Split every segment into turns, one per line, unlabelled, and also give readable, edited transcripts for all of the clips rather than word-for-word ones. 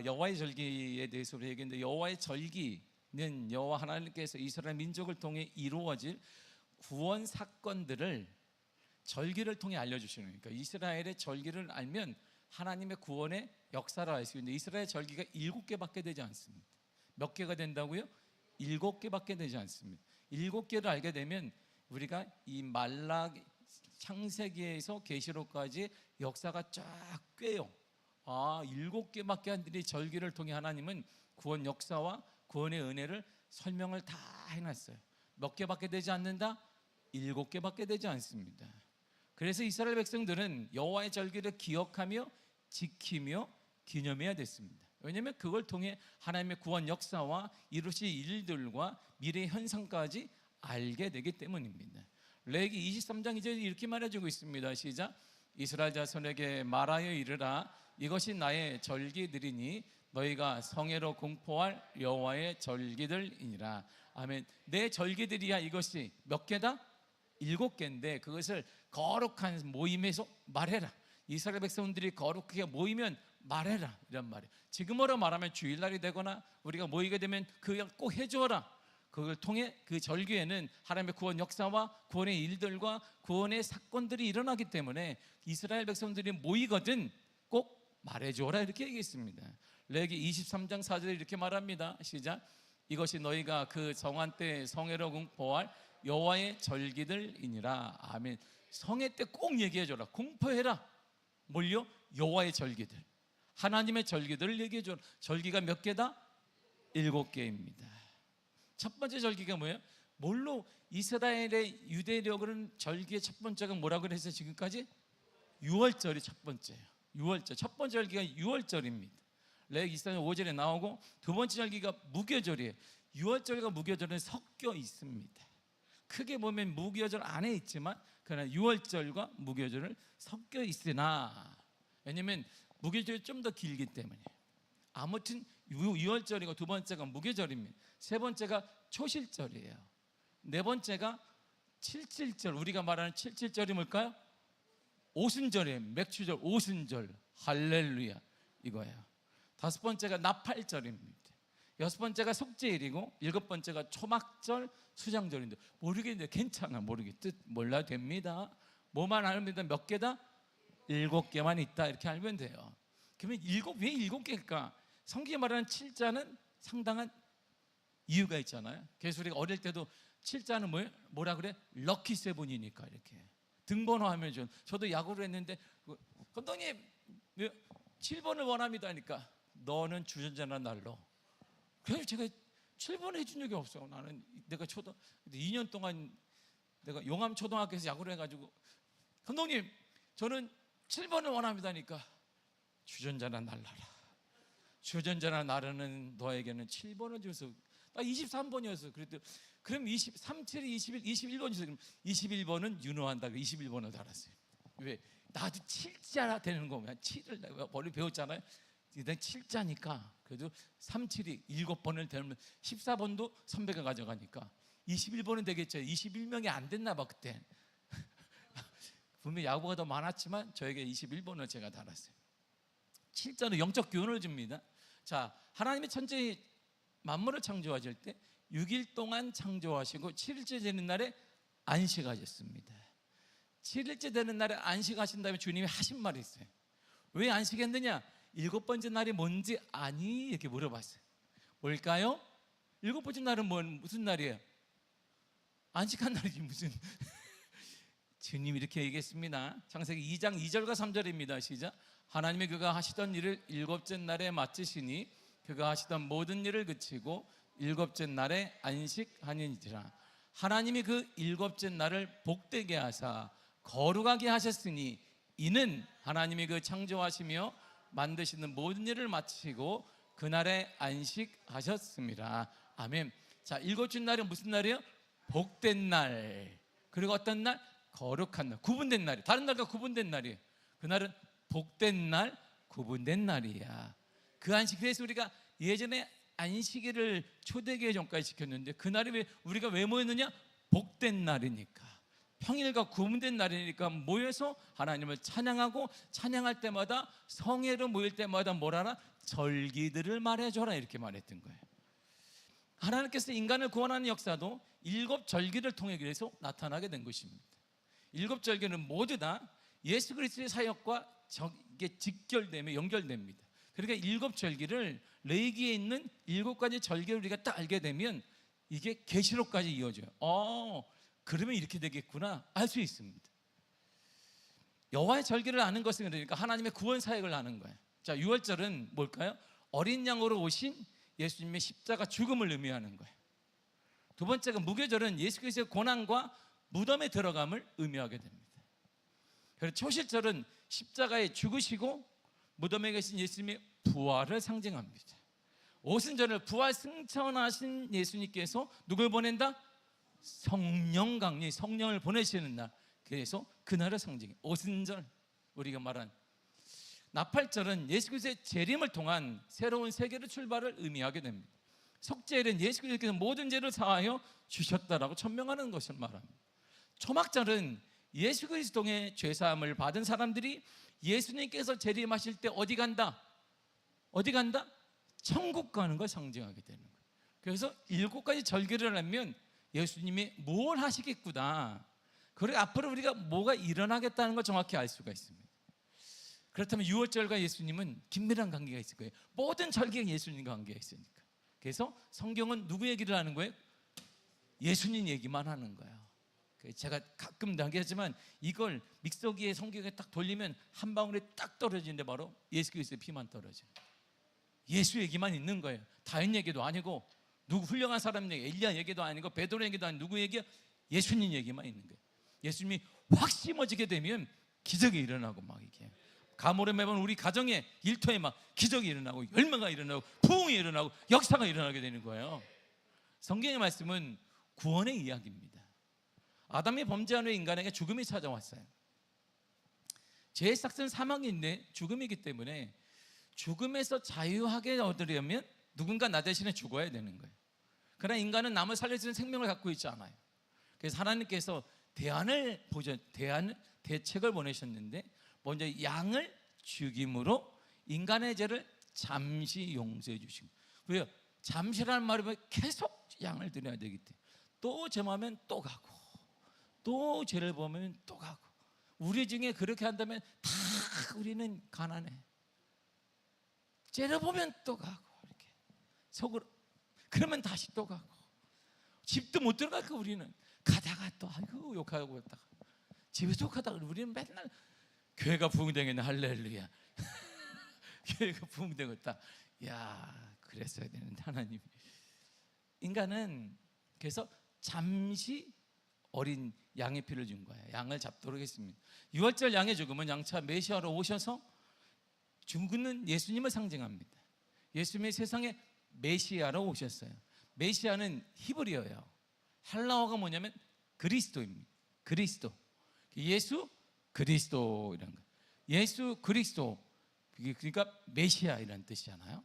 여호와의 절기에 대해서 우리 얘기했는데, 여호와의 절기는 여호와 하나님께서 이스라엘 민족을 통해 이루어질 구원 사건들을 절기를 통해 알려주시는 거예요. 그러니까 이스라엘의 절기를 알면 하나님의 구원의 역사를 알 수 있는데, 이스라엘 절기가 7개밖에 되지 않습니다. 몇 개가 된다고요? 7개밖에 되지 않습니다. 7개를 알게 되면 우리가 이 창세기에서 계시록까지 역사가 쫙 꿰요. 7개밖에 안 되는 절기를 통해 하나님은 구원 역사와 구원의 은혜를 설명을 다 해놨어요. 몇 개밖에 되지 않는다? 7개밖에 되지 않습니다. 그래서 이스라엘 백성들은 여호와의 절기를 기억하며 지키며 기념해야 됐습니다. 왜냐하면 그걸 통해 하나님의 구원 역사와 이루실 일들과 미래 현상까지 알게 되기 때문입니다. 레위기 23장 이제 이렇게 말해주고 있습니다. 시작. 이스라엘 자손에게 말하여 이르라. 이것이 나의 절기들이니 너희가 성회로 공포할 여호와의 절기들이니라. 아멘. 내 절기들이야. 이것이 몇 개다? 7개인데 그것을 거룩한 모임에서 말해라. 이스라엘 백성들이 거룩하게 모이면 말해라, 이런 말이에요. 지금으로 말하면 주일날이 되거나 우리가 모이게 되면 그걸 꼭 해주어라. 그걸 통해 그 절기에는 하나님의 구원 역사와 구원의 일들과 구원의 사건들이 일어나기 때문에 이스라엘 백성들이 모이거든 꼭 말해주어라, 이렇게 얘기했습니다. 레위기 23장 4절에 이렇게 말합니다. 시작. 이것이 너희가 그 정한 때 성회로 공포할 여호와의 절기들이니라. 아멘. 성회 때 꼭 얘기해줘라. 공포해라. 뭘요? 여호와의 절기들, 하나님의 절기들을 얘기해줘라. 절기가 몇 개다? 7개입니다. 첫 번째 절기가 뭐예요? 뭘로 이스라엘의 유대력은 절기의 첫 번째가 뭐라고 그랬어요? 지금까지? 유월절이 첫 번째예요. 유월절. 첫 번째 절기가 유월절입니다. 레위기 23장 5절에 나오고, 두 번째 절기가 무교절이에요. 유월절과 무교절은 섞여 있습니다. 크게 보면 무교절 안에 있지만 그러나 유월절과 무교절을 섞여 있으나, 왜냐하면 무교절이 좀 더 길기 때문에. 아무튼 유월절이고 두 번째가 무교절입니다. 세 번째가 초실절이에요. 네 번째가 칠칠절, 우리가 말하는 칠칠절이 뭘까요? 오순절이에요. 맥추절, 오순절, 할렐루야, 이거예요. 다섯 번째가 나팔절입니다. 여섯 번째가 속죄일이고, 일곱 번째가 초막절, 수장절인데 모르겠는데 괜찮아. 뜻 몰라도 됩니다. 뭐만 알면 몇 개다? 7개만 있다, 이렇게 알면 돼요. 그러면 왜 7개일까? 성경이 말하는 칠자는 상당한 이유가 있잖아요. 그래서 우리가 어릴 때도 칠자는 뭐라 그래? 럭키 세븐이니까 이렇게 등번호하면 저도 야구를 했는데 감독님 7번을 원합니다 하니까 너는 주전자나 날로. 그래서 제가 7번 해준 적이 없어. 나는 내가 2년 동안 내가 용암 초등학교에서 야구를 해가지고 감독님 저는 7번을 원합니다 하니까 주전자나 날라라. 주전자나 나르는 너에게는 7번을 줘서 나 23번이었어. 그럼 37이 21번이었어. 그럼 21번은 윤호한다. 21번을 달았어요. 왜? 나도 7자 되는 거면 7을 내가 머리 배웠잖아요. 내가 7자니까 그래도 37이 7번을 되면 14번도 선배가 가져가니까 21번은 되겠죠. 21명이 안 됐나 봐 그때. 분명히 야구가 더 많았지만 저에게 21번을 제가 달았어요. 7자는 영적 교훈을 줍니다. 자, 하나님의 천지 만물을 창조하실 때 6일 동안 창조하시고 7일째 되는 날에 안식하셨습니다. 7일째 되는 날에 안식하신 다음에 주님이 하신 말이 있어요. 왜 안식했느냐? 7번째 날이 뭔지 아니? 이렇게 물어봤어요. 뭘까요? 7번째 날은 무슨 날이에요? 안식한 날이지 무슨. 주님이 이렇게 얘기했습니다. 창세기 2장 2절과 3절입니다. 시작. 하나님이 그가 하시던 일을 7째 날에 마치시니 그가 하시던 모든 일을 그치고 7째 날에 안식하니라. 하나님이 그 7째 날을 복되게 하사 거룩하게 하셨으니 이는 하나님이 그 창조하시며 만드시는 모든 일을 마치고 그날에 안식하셨습니다. 아멘. 자, 7째 날은 무슨 날이에요? 복된 날. 그리고 어떤 날? 거룩한 날, 구분된 날이. 다른 날과 구분된 날이에요. 그날은 복된 날, 구분된 날이야. 그 안식. 그래서 우리가 예전에 안식일을 초대교회 전까지 지켰는데 그날이 우리가 왜 모였느냐? 복된 날이니까. 평일과 구분된 날이니까 모여서 하나님을 찬양하고, 찬양할 때마다 성회로 모일 때마다 뭘 하라? 절기들을 말해줘라, 이렇게 말했던 거예요. 하나님께서 인간을 구원하는 역사도 7절기를 통해 그래서 나타나게 된 것입니다. 7절기는 모두 다 예수 그리스도의 사역과 이게 직결되며 연결됩니다. 그러니까 7절기를 레위기에 있는 7가지 절기를 우리가 딱 알게 되면 이게 계시록까지 이어져요. 그러면 이렇게 되겠구나 알 수 있습니다. 여호와의 절기를 아는 것은 그러니까 하나님의 구원 사역을 아는 거예요. 자, 6월절은 뭘까요? 어린 양으로 오신 예수님의 십자가 죽음을 의미하는 거예요. 두 번째가 무교절은 예수 그리스도의 고난과 무덤에 들어감을 의미하게 됩니다. 그리고 초실절은 십자가에 죽으시고 무덤에 계신 예수님의 부활을 상징합니다. 오순절을 부활 승천하신 예수님께서 누굴 보낸다? 성령 강림, 성령을 보내시는 날. 그래서 그날을 상징해. 오순절, 우리가 말한 나팔절은 예수 그리스도의 재림을 통한 새로운 세계의 출발을 의미하게 됩니다. 속죄일은 예수 그리스도께서 모든 죄를 사하여 주셨다라고 천명하는 것을 말합니다. 초막절은 예수 그리스도의 죄사함을 받은 사람들이 예수님께서 재림하실 때 어디 간다? 어디 간다? 천국 가는 걸 상징하게 되는 거예요. 그래서 7가지 절기를 하면 예수님이 뭘 하시겠구나, 그리고 앞으로 우리가 뭐가 일어나겠다는 걸 정확히 알 수가 있습니다. 그렇다면 6월절과 예수님은 긴밀한 관계가 있을 거예요. 모든 절기가 예수님과 관계가 있으니까. 그래서 성경은 누구 얘기를 하는 거예요? 예수님 얘기만 하는 거예요. 제가 가끔 나기하지만 이걸 믹서기에 성경에 딱 돌리면 한 방울이 딱 떨어지는데 바로 예수 그리스도의 피만 떨어져요. 예수 얘기만 있는 거예요. 다윗 얘기도 아니고, 누구 훌륭한 사람 얘기, 엘리야 얘기도 아니고, 베드로 얘기도 아니고, 누구 얘기야? 예수님 얘기만 있는 거예요. 예수님이 확 심어지게 되면 기적이 일어나고, 막 이게 가물에 매번 우리 가정에, 일터에 막 기적이 일어나고, 열매가 일어나고, 부흥이 일어나고, 역사가 일어나게 되는 거예요. 성경의 말씀은 구원의 이야기입니다. 아담이 범죄한 후에 인간에게 죽음이 찾아왔어요. 죄의 삭은 사망인데 죽음이기 때문에 죽음에서 자유하게 얻으려면 누군가 나 대신에 죽어야 되는 거예요. 그러나 인간은 남을 살려주는 생명을 갖고 있지 않아요. 그래서 하나님께서 대책을 보내셨는데, 먼저 양을 죽임으로 인간의 죄를 잠시 용서해 주시고. 왜요? 잠시라는 말이 뭐 계속 양을 드려야 되기 때문에 또 죄하면 또 가고, 또 죄를 보면 또 가고. 우리 중에 그렇게 한다면 다 우리는 가난해. 죄를 보면 또 가고, 이렇게 속으로. 그러면 다시 또 가고, 집도 못 들어가고, 우리는 가다가 또 아이고 욕하고 있다가 집에 속하다가 우리는 맨날 교회가 부흥되겠네, 할렐루야. 교회가 부흥되겠다. 야, 그랬어야 되는데 하나님이. 인간은 그래서 잠시 어린 양의 피를 준 거예요. 양을 잡도록 했습니다. 6월절 양의 죽음은 양차 메시아로 오셔서 죽는 예수님을 상징합니다. 예수님이 세상에 메시아로 오셨어요. 메시아는 히브리어예요. 헬라어가 뭐냐면 그리스도입니다. 그리스도. 예수 그리스도 이런 거. 예수 그리스도. 그러니까 메시아이라는 뜻이잖아요.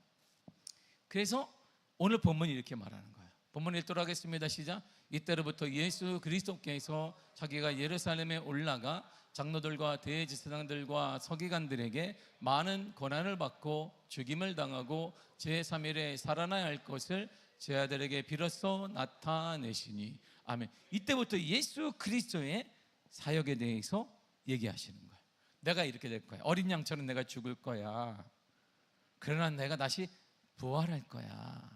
그래서 오늘 본문이 이렇게 말하는 거예요. 본문 읽도록 하겠습니다. 시작. 이때로부터 예수 그리스도께서 자기가 예루살렘에 올라가 장로들과 대제사장들과 서기관들에게 많은 고난을 받고 죽임을 당하고 제3일에 살아나야 할 것을 제 아들에게 비로소 나타내시니. 아멘. 이때부터 예수 그리스도의 사역에 대해서 얘기하시는 거예요. 내가 이렇게 될 거야. 어린 양처럼 내가 죽을 거야. 그러나 내가 다시 부활할 거야.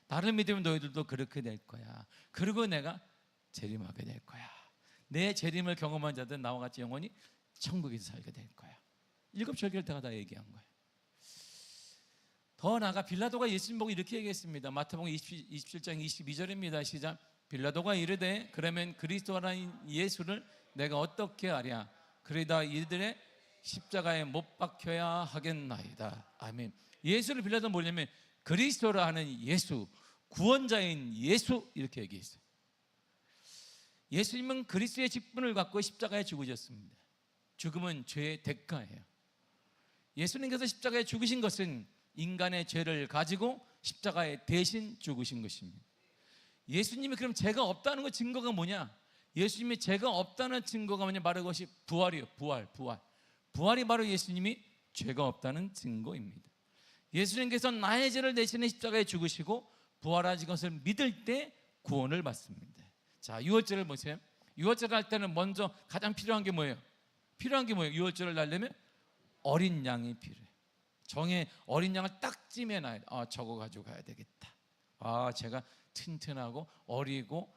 나를 믿으면 너희들도 그렇게 될 거야. 그리고 내가 재림하게 될 거야. 내 재림을 경험한 자들은 나와 같이 영원히 천국에서 살게 될 거야. 7절기를 다 얘기한 거예요. 더 나아가 빌라도가 예수님 보고 이렇게 얘기했습니다. 마태복음 27장 22절입니다. 시작. 빌라도가 이르되 그러면 그리스도라는 예수를 내가 어떻게 하랴? 그러다 이들의 십자가에 못 박혀야 하겠나이다. 아멘. 예수를 빌라도 뭐냐면 그리스도라 하는 예수, 구원자인 예수, 이렇게 얘기했어요. 예수님은 그리스도의 직분을 갖고 십자가에 죽으셨습니다. 죽음은 죄의 대가예요. 예수님께서 십자가에 죽으신 것은 인간의 죄를 가지고 십자가에 대신 죽으신 것입니다. 예수님이 그럼 죄가 없다는 것 증거가 뭐냐? 예수님이 죄가 없다는 증거가 뭐냐? 바로 그것이 부활이에요. 부활이 바로 예수님이 죄가 없다는 증거입니다. 예수님께서 나의 죄를 대신해 십자가에 죽으시고 부활하신 것을 믿을 때 구원을 받습니다. 자, 유월절을 보세요. 유월절 할 때는 먼저 가장 필요한 게 뭐예요? 유월절을 날려면 어린 양이 필요해요. 정에 어린 양을 딱 찜해놔야 돼. 저거 가지고 가야 되겠다. 제가 튼튼하고 어리고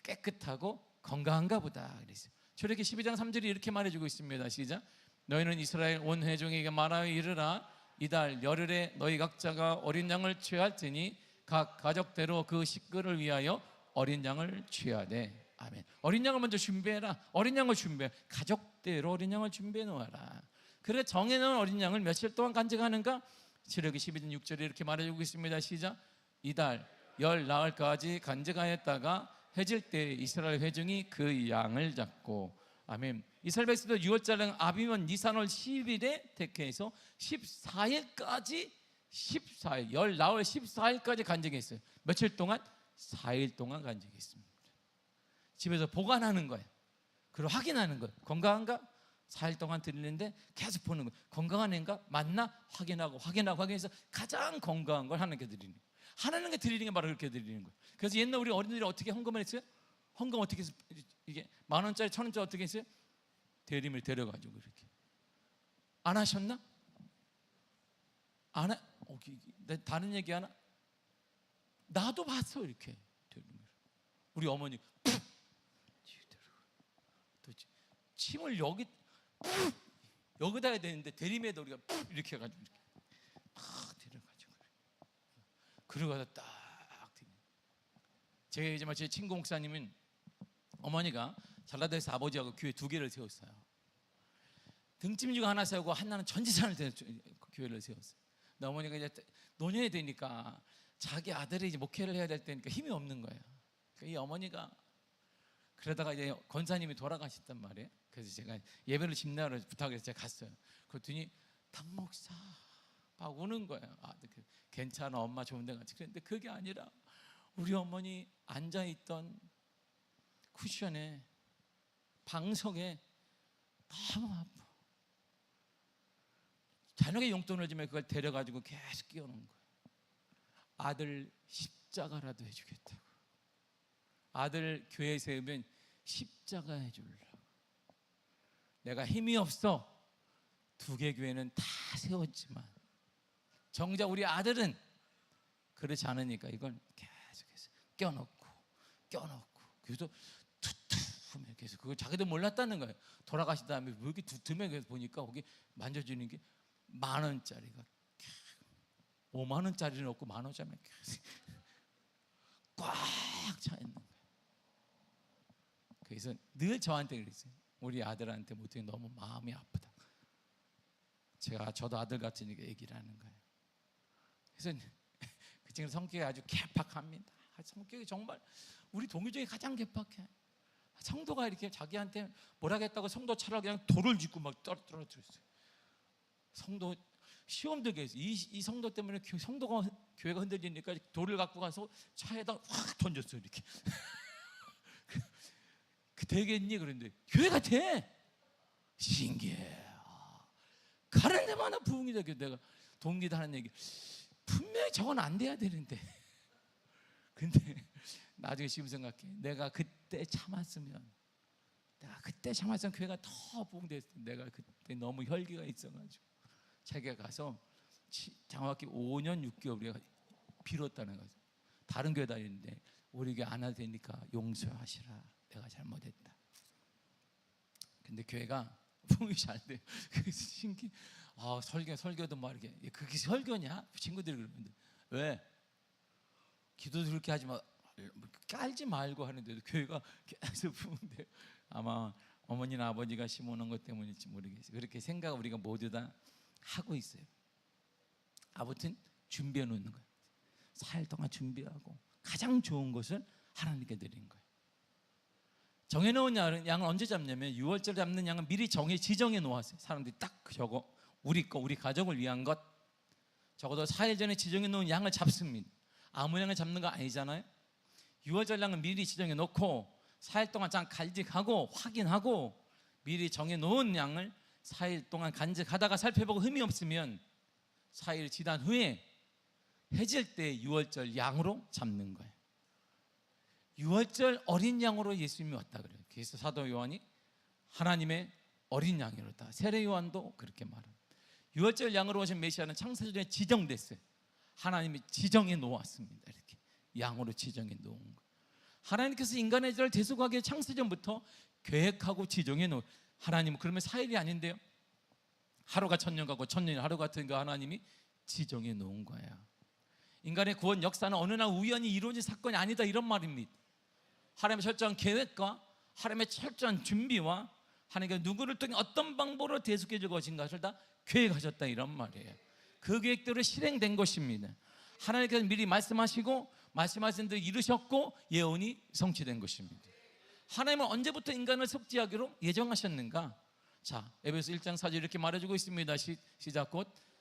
깨끗하고 건강한가 보다 그랬어요. 출애굽기 12장 3절이 이렇게 말해주고 있습니다. 시작. 너희는 이스라엘 온 회중에게 말하여 이르라. 이달 열흘에 너희 각자가 어린 양을 취할 테니 각 가족대로 그 식구를 위하여 어린 양을 취하되. 아멘. 어린 양을 먼저 준비해라. 어린 양을 준비해. 가족대로 어린 양을 준비해 놓아라. 그래 정해놓은 어린 양을 며칠 동안 간직하는가? 출애굽기 12장 6절에 이렇게 말해주고 있습니다. 시작. 이달 열 나흘까지 간직하였다가 해질 때 이스라엘 회중이 그 양을 잡고. 아멘. 이스라엘 백성도 유월절은 아비면 니산월 10일에 택해서 14일까지 열 나흘 14일까지 간직했어요. 며칠 동안? 4일 동안 간직했습니다. 집에서 보관하는 거예요. 그리고 확인하는 거예요. 건강한가? 4일 동안 드리는데 계속 보는 거예요. 건강한 애인가? 맞나? 확인해서 가장 건강한 걸 하나님께 드리는 거예요. 하나님께 드리는 게 바로 그렇게 드리는 거예요. 그래서 옛날 우리 어린이들이 어떻게 헌금을 했어요? 헌금 어떻게 해서 이게 10,000원짜리 1,000원짜리 어떻게 했어요? 대림을 데려가지고 이렇게. 안 하셨나? 안 하? 다른 얘기 하나? 나도 봤어 이렇게 대림을. 우리 어머니 침을 여기다 해야 되는데 대림에도 우리가 이렇게 해가지고 이렇게 팍 데려가지고 그러고 가서 딱 드리는. 제 친구 목사님은 어머니가 전라도에서 아버지하고 교회 2개를 세웠어요. 등짐지고 하나 세우고 하나는 전지산을 교회를 세웠어요. 근데 어머니가 이제 노년이 되니까 자기 아들이 이제 목회를 해야 될 때니까 힘이 없는 거예요. 그러니까 이 어머니가 그러다가 이제 권사님이 돌아가셨단 말이에요. 그래서 제가 예배를 집나라로 부탁해서 제가 갔어요. 그랬더니 당목사 막 우는 거예요. 괜찮아, 엄마 좋은 데 같이. 그런데 그게 아니라 우리 어머니 앉아있던 쿠션에 방석에 너무 아파. 자녀의 용돈을 주면 그걸 데려가지고 계속 끼워놓은 거예요. 아들 십자가라도 해주겠다고. 아들 교회에 세우면 십자가 해주려고. 내가 힘이 없어 2개 교회는 다 세웠지만 정작 우리 아들은 그렇지 않으니까 이걸 계속해서 껴놓고 그래서 두툼해. 그래서 그걸 자기도 몰랐다는 거예요. 돌아가신 다음에 왜 이렇게 두툼해? 그래서 보니까 거기 만져주는 게 10,000원짜리가 50,000원짜리는 없고 10,000원짜리만 꽉 차 있는 거예요. 그래서 늘 저한테 그랬어요. 우리 아들한테 못해 너무 마음이 아프다. 저도 아들 같으니까 얘기를 하는 거예요. 그래서 그 친구 성격이 아주 개팍합니다. 성격이 정말 우리 동료 중에 가장 개팍해. 성도가 이렇게 자기한테 뭐라겠다고 성도 차를 그냥 돌을 짚고 막 떨어뜨렸어요. 성도 시험 들게 했어요. 이 성도 때문에 교회가 흔들리니까 돌을 갖고 가서 차에다 확 던졌어요. 이렇게. 되겠니? 그런데 교회가 돼. 신기해. 가는 데마다 부흥이 되게. 내가 동기도 하는 얘기, 분명히 저건 안 돼야 되는데. 근데 나중에 지금 생각해. 내가 그때 참았으면 교회가 더 부흥됐을 텐데. 내가 그때 너무 혈기가 있어가지고 자기가 가서 정확히 5년 6개월 우리가 빌었다는 거죠. 다른 교회 다니는데 우리 교회 안 와도 되니까 용서하시라. 내가 잘못했다. 근데 교회가 부흥이 잘 돼요. 그래서 신기. 설교도 막 이렇게. 그게 설교냐? 친구들이 그러는데 왜? 기도도 그렇게 하지 마. 깔지 말고 하는데도 교회가 계속 부흥돼요. 아마 어머니나 아버지가 심어놓은 것 때문일지 모르겠어요. 그렇게 생각 우리가 모두 다 하고 있어요. 아무튼 준비해 놓는 거예요. 4일 동안 준비하고 가장 좋은 것을 하나님께 드리는 거예요. 정해놓은 양을 언제 잡냐면 6월절에 잡는 양은 미리 지정해 놓았어요. 사람들이 딱 저거 우리 가족을 위한 것. 적어도 4일 전에 지정해 놓은 양을 잡습니다. 아무 양을 잡는 거 아니잖아요. 6월절 양은 미리 지정해 놓고 4일 동안 장 간직하고 확인하고 미리 정해놓은 양을 4일 동안 간직하다가 살펴보고 흠이 없으면 4일 지난 후에 해질 때 유월절 양으로 잡는 거예요. 유월절 어린 양으로 예수님이 왔다 그래요. 그래서 사도 요한이 하나님의 어린 양이로다. 세례 요한도 그렇게 말합니다. 유월절 양으로 오신 메시아는 창세전에 지정됐어요. 하나님이 지정해 놓았습니다. 이렇게 양으로 지정해 놓은 거예요. 하나님께서 인간의 죄를 대속하기 위해 창세전부터 계획하고 지정해 놓은. 하나님은 그러면 4일이 아닌데요, 하루가 천년 가고 천년이 하루 같은 거 하나님이 지정해 놓은 거예요. 인간의 구원 역사는 어느 날 우연히 이루어진 사건이 아니다, 이런 말입니다. 하나님의 철저한 계획과 하나님의 철저한 준비와 하나님께서 누구를 통해 어떤 방법으로 대속해 줄 것인가를 다 계획하셨다, 이런 말이에요. 그 계획대로 실행된 것입니다. 하나님께서 미리 말씀하시고 말씀하신 대로 이루셨고 예언이 성취된 것입니다. 하나님은 언제부터 인간을 속죄하기로 예정하셨는가? 자, 에베소 1장 4절 이렇게 말해주고 있습니다. 시작.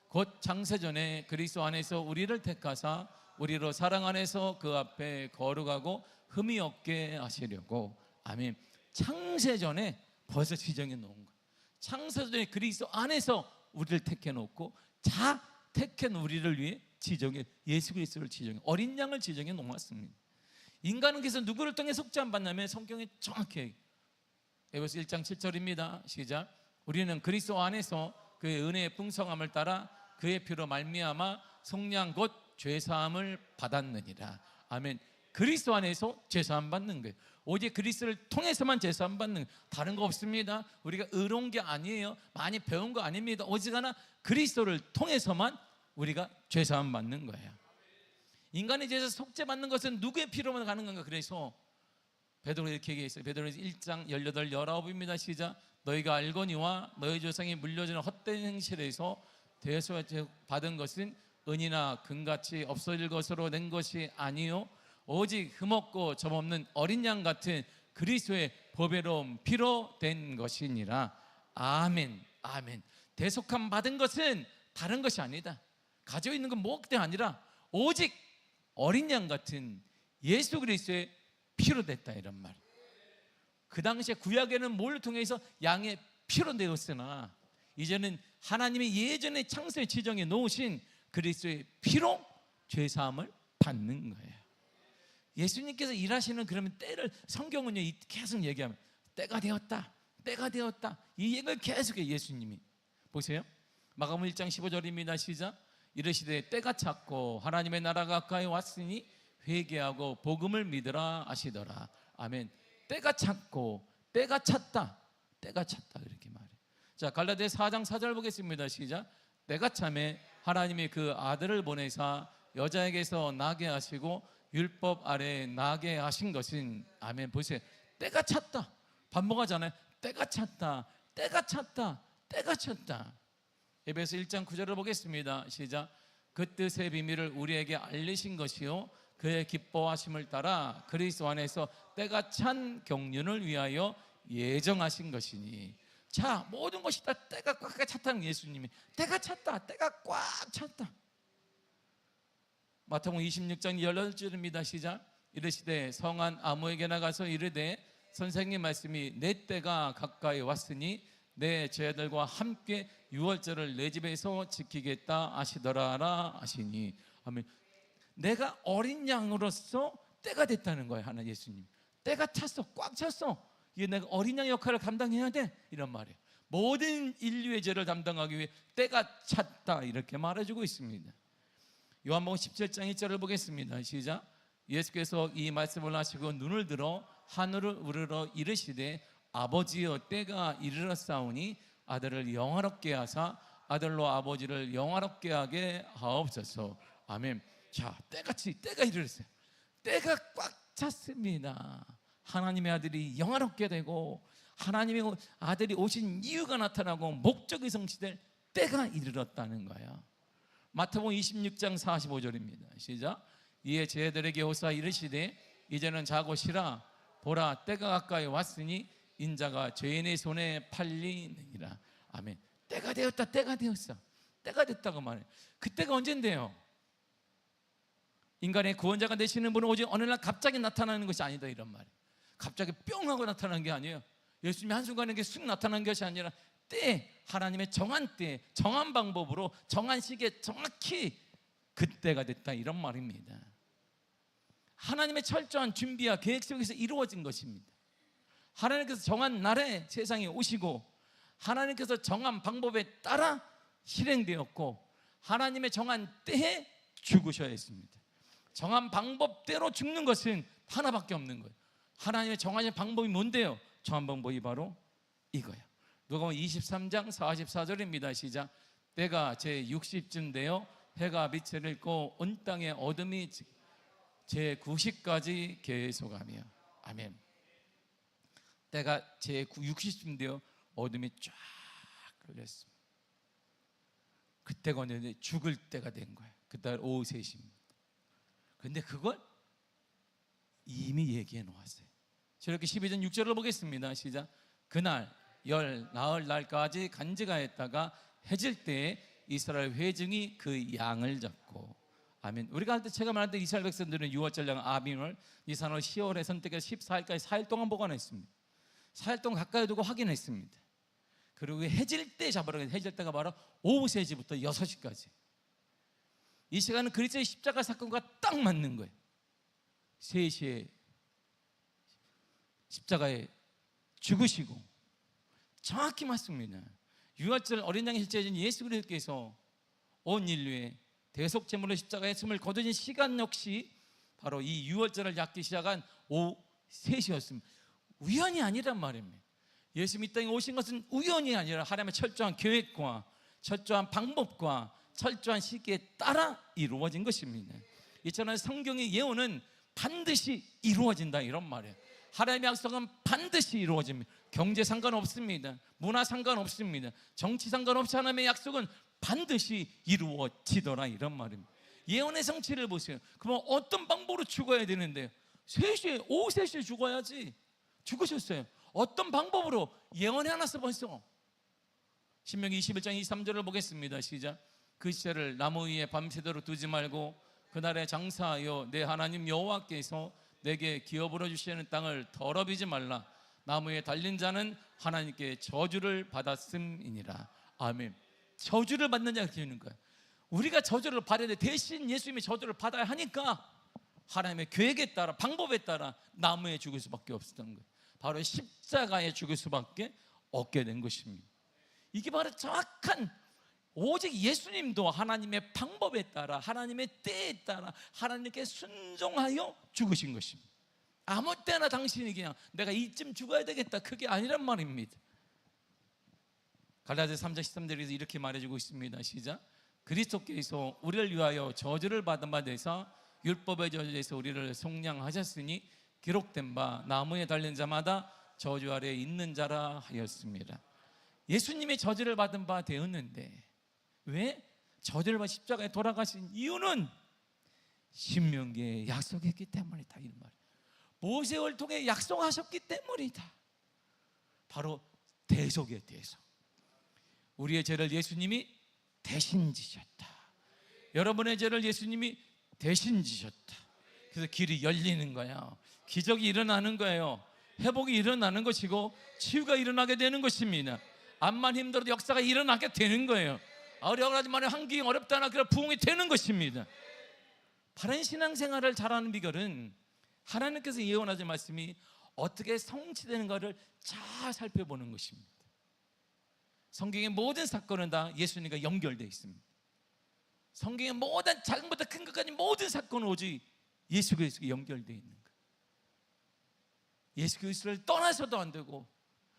곧 창세전에 그리스도 안에서 우리를 택하사 우리로 사랑 안에서 그 앞에 거룩하고 흠이 없게 하시려고. 아멘. 창세전에 벌써 지정해 놓은 거예요. 창세전에 그리스도 안에서 우리를 택해 놓고 자 택해 놓은 우리를 위해 지정해, 예수 그리스도를 지정해, 어린 양을 지정해 놓았습니다. 인간은 그래서 누구를 통해 속죄함 받냐면 성경에 정확히 에베소 1장 7절입니다. 시작. 우리는 그리스도 안에서 그의 은혜의 풍성함을 따라 그의 피로 말미암아 속량 곧 죄사함을 받았느니라. 아멘. 그리스도 안에서 죄사함 받는 거예요. 오직 그리스도를 통해서만 죄사함 받는 거예요. 다른 거 없습니다. 우리가 의로운 게 아니에요. 많이 배운 거 아닙니다. 오직하나 그리스도를 통해서만 우리가 죄사함 받는 거예요. 인간의 죄에서 속죄받는 것은 누구의 피로만 가는 건가? 그래서 베드로가 이렇게 얘기했어요. 베드로서 1장 18, 19입니다. 시작. 너희가 알거니와 너희 조상이 물려주는 헛된 행실에서 대속받은 것은 은이나 금같이 없어질 것으로 낸 것이 아니요 오직 흠없고 점없는 어린 양 같은 그리스도의 보배로운 피로 된 것이니라. 아멘. 아멘. 대속함 받은 것은 다른 것이 아니다. 가지고 있는 건 무엇도 아니라 오직 어린 양 같은 예수 그리스도의 피로 됐다, 이런 말. 그 당시에 구약에는 뭘 통해서 양의 피로 되었으나 이제는 하나님이 예전에 창세에 지정해 놓으신 그리스도의 피로 죄사함을 받는 거예요. 예수님께서 일하시는 그러면 때를 성경은요 계속 얘기하면 때가 되었다, 때가 되었다, 이 얘기를 계속해요. 예수님이 보세요. 마가복음 1장 15절입니다. 시작. 이르시되 때가 찼고 하나님의 나라가 가까이 왔으니 회개하고 복음을 믿으라 하시더라. 아멘. 때가 찼고 때가 찼다, 때가 찼다, 이렇게 말해요. 자, 갈라디아 4장 4절 보겠습니다. 시작. 때가 참에 하나님이 그 아들을 보내사 여자에게서 나게 하시고 율법 아래에 나게 하신 것은. 아멘. 보세요. 때가 찼다 반복하잖아요. 때가 찼다, 때가 찼다, 때가 찼다. 에베소 1장 9절을 보겠습니다. 시작. 그 뜻의 비밀을 우리에게 알리신 것이요 그의 기뻐하심을 따라 그리스도 안에서 때가 찬 경륜을 위하여 예정하신 것이니. 자, 모든 것이 다 때가 꽉 찼다는 예수님이. 때가 찼다, 때가 꽉 찼다. 마태복음 26장 18절입니다. 시작. 이르시되 성한 아무에게나 가서 이르되 선생님 말씀이 내 때가 가까이 왔으니 내 제자들과 함께 유월절을 내 집에서 지키겠다 하시더라 하시니. 아멘. 내가 어린 양으로서 때가 됐다는 거예요. 하나 예수님. 때가 찼어, 꽉 찼어. 이게 내가 어린 양 역할을 감당해야 돼, 이런 말이에요. 모든 인류의 죄를 담당하기 위해 때가 찼다, 이렇게 말해주고 있습니다. 요한복음 17장 1절을 보겠습니다. 시작. 예수께서 이 말씀을 하시고 눈을 들어 하늘을 우러러 이르시되 아버지여 때가 이르렀사오니 아들을 영화롭게 하사 아들로 아버지를 영화롭게 하게 하옵소서. 아멘. 자, 때같이 때가 이르렀어요. 때가 꽉 찼습니다. 하나님의 아들이 영화롭게 되고 하나님의 아들이 오신 이유가 나타나고 목적이 성취될 때가 이르렀다는 거예요. 마태복음 26장 45절입니다. 시작. 이에 제자들에게 호사 이르시되 이제는 자고 쉬라. 보라, 때가 가까이 왔으니 인자가 죄인의 손에 팔리느니라. 아멘. 때가 되었다, 때가 되었어. 때가 됐다고 말해요. 그때가 언젠데요? 인간의 구원자가 되시는 분은 오직 어느 날 갑자기 나타나는 것이 아니다, 이런 말이에요. 갑자기 뿅 하고 나타난 게 아니에요. 예수님이 한순간에 이렇게 쑥 나타난 것이 아니라 하나님의 정한 때, 정한 방법으로, 정한 시기에 정확히 그때가 됐다, 이런 말입니다. 하나님의 철저한 준비와 계획 속에서 이루어진 것입니다. 하나님께서 정한 날에 세상에 오시고, 하나님께서 정한 방법에 따라 실행되었고, 하나님의 정한 때에 죽으셔야 했습니다. 정한 방법대로 죽는 것은 하나밖에 없는 거예요. 하나님의 정하신 방법이 뭔데요? 정한 방법이 바로 이거예요. 누가복음 23장 44절입니다. 시작. 때가 제 60쯤 되어 해가 빛을 잃고 온 땅에 어둠이 제 90까지 계속하며. 아멘. 때가 제 60쯤 되어 어둠이 쫙 걸렸습니다. 그때가 언제 죽을 때가 된 거예요. 그때 오후 3시입니다. 그런데 그걸 이미 얘기해 놓았어요. 저렇게 12절 6절을 보겠습니다. 시작. 그날 나흘 날까지 간직하였다가 해질 때에 이스라엘 회중이 그 양을 잡고. 아멘. 우리가 할 때, 제가 말할 때 이스라엘 백성들은 유월절 양 아빈을 니산월 10월에 선택해서 14일까지 4일 동안 보관했습니다. 4일 동안 가까이 두고 확인했습니다. 그리고 해질 때 잡으라고 해서 해질 때가 바로 오후 3시부터 6시까지. 이 시간은 그리스도의 십자가 사건과 딱 맞는 거예요. 3시에 십자가에 죽으시고 정확히 맞습니다. 유월절 어린 양의 실제인 예수 그리스도께서 온 인류의 대속 제물로 십자가에 숨을 거두신 시간 역시 바로 이 유월절을 잡기 시작한 오후 3시였습니다. 우연이 아니란 말입니다. 예수님이 이 땅에 오신 것은 우연이 아니라 하나님의 철저한 계획과 철저한 방법과 철저한 시기에 따라 이루어진 것입니다. 이처럼 성경의 예언은 반드시 이루어진다, 이런 말이에요. 하나님의 약속은 반드시 이루어집니다. 경제 상관없습니다. 문화 상관없습니다. 정치 상관없이 하나님의 약속은 반드시 이루어지더라, 이런 말입니다. 예언의 성취를 보세요. 그럼 어떤 방법으로 죽어야 되는데요? 3시에, 오후 3시에 죽어야지. 죽으셨어요. 어떤 방법으로? 예언해놨어 벌써. 신명기 21장 23절을 보겠습니다. 시작. 그 시체를 나무 위에 밤새도록 두지 말고 그날에 장사하여 내 하나님 여호와께서 내게 기업으로 주시는 땅을 더럽이지 말라. 나무 위에 달린 자는 하나님께 저주를 받았음이니라. 아멘. 저주를 받는 자가 되는 거예요. 우리가 저주를 받아야 돼. 대신 예수님이 저주를 받아야 하니까 하나님의 계획에 따라, 방법에 따라 나무에 죽을 수밖에 없었던 거예요. 바로 십자가에 죽을 수밖에 없게 된 것입니다. 이게 바로 정확한, 오직 예수님도 하나님의 방법에 따라, 하나님의 때에 따라 하나님께 순종하여 죽으신 것입니다. 아무 때나 당신이 그냥 내가 이쯤 죽어야 되겠다, 그게 아니란 말입니다. 갈라디아서 3장 13절에서 이렇게 말해주고 있습니다. 시작. 그리스도께서 우리를 위하여 저주를 받은 바 되사 율법의 저주에서 우리를 속량하셨으니 기록된 바 나무에 달린 자마다 저주 아래에 있는 자라 하였습니다. 예수님이 저주를 받은 바 되었는데 왜 저주를 받아 십자가에 돌아가신 이유는 신명기에 약속했기 때문이다, 이 말. 모세를 통해 약속하셨기 때문이다. 바로 대속의 대속. 우리의 죄를 예수님이 대신 지셨다. 여러분의 죄를 예수님이 대신 지셨다. 그래서 길이 열리는 거야. 기적이 일어나는 거예요. 회복이 일어나는 것이고 치유가 일어나게 되는 것입니다. 암만 힘들어도 역사가 일어나게 되는 거예요. 어려워하지만 환경이 어렵다나 그런 부흥이 되는 것입니다. 바른 신앙생활을 잘하는 비결은 하나님께서 예언하신 말씀이 어떻게 성취되는가를 잘 살펴보는 것입니다. 성경의 모든 사건은 다 예수님과 연결되어 있습니다. 성경의 모든 작은부터 큰 것까지 모든 사건은 오직 예수 그리스도가 연결되어 있는 거예요. 예수 그리스도를 떠나서도 안 되고,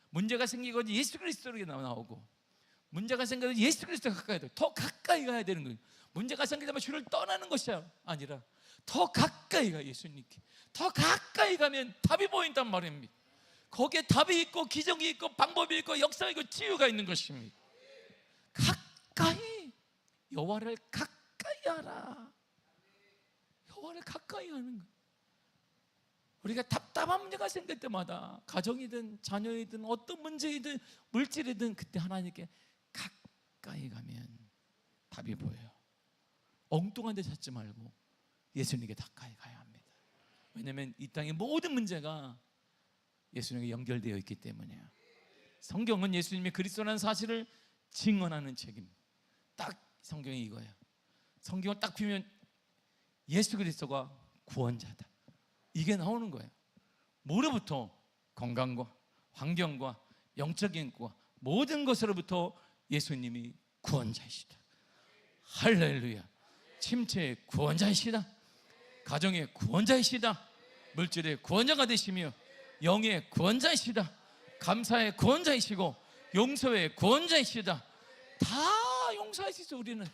문제가 생기고 예수 그리스도로 나오고, 문제가 생겨도 예수 그리스도가 가까이 돼요. 더 가까이 가야 되는 거예요. 문제가 생기자마자 주를 떠나는 것이 아니라 더 가까이 가, 예수님께. 더 가까이 가면 답이 보인단 말입니다. 거기에 답이 있고 기적이 있고 방법이 있고 역사가 있고 치유가 있는 것입니다. 가까이, 여호와를 가까이 하라. 여호와를 가까이 하는 거예요. 우리가 답답한 문제가 생길 때마다, 가정이든 자녀이든 어떤 문제이든 물질이든, 그때 하나님께 가까이 가면 답이 보여요. 엉뚱한 데 찾지 말고 예수님께 가까이 가야 합니다. 왜냐하면 이 땅의 모든 문제가 예수님과 연결되어 있기 때문이에요. 성경은 예수님이 그리스도라는 사실을 증언하는 책입니다. 딱 성경이 이거예요. 성경을 딱 피면 예수 그리스도가 구원자다, 이게 나오는 거예요. 뭐로부터? 건강과 환경과 영적인 것과 모든 것으로부터 예수님이 구원자이시다. 할렐루야. 침체의 구원자이시다, 가정의 구원자이시다, 물질의 구원자가 되시며 영의 구원자이시다, 감사의 구원자이시고 용서의 구원자이시다. 다 용서하시죠. 우리는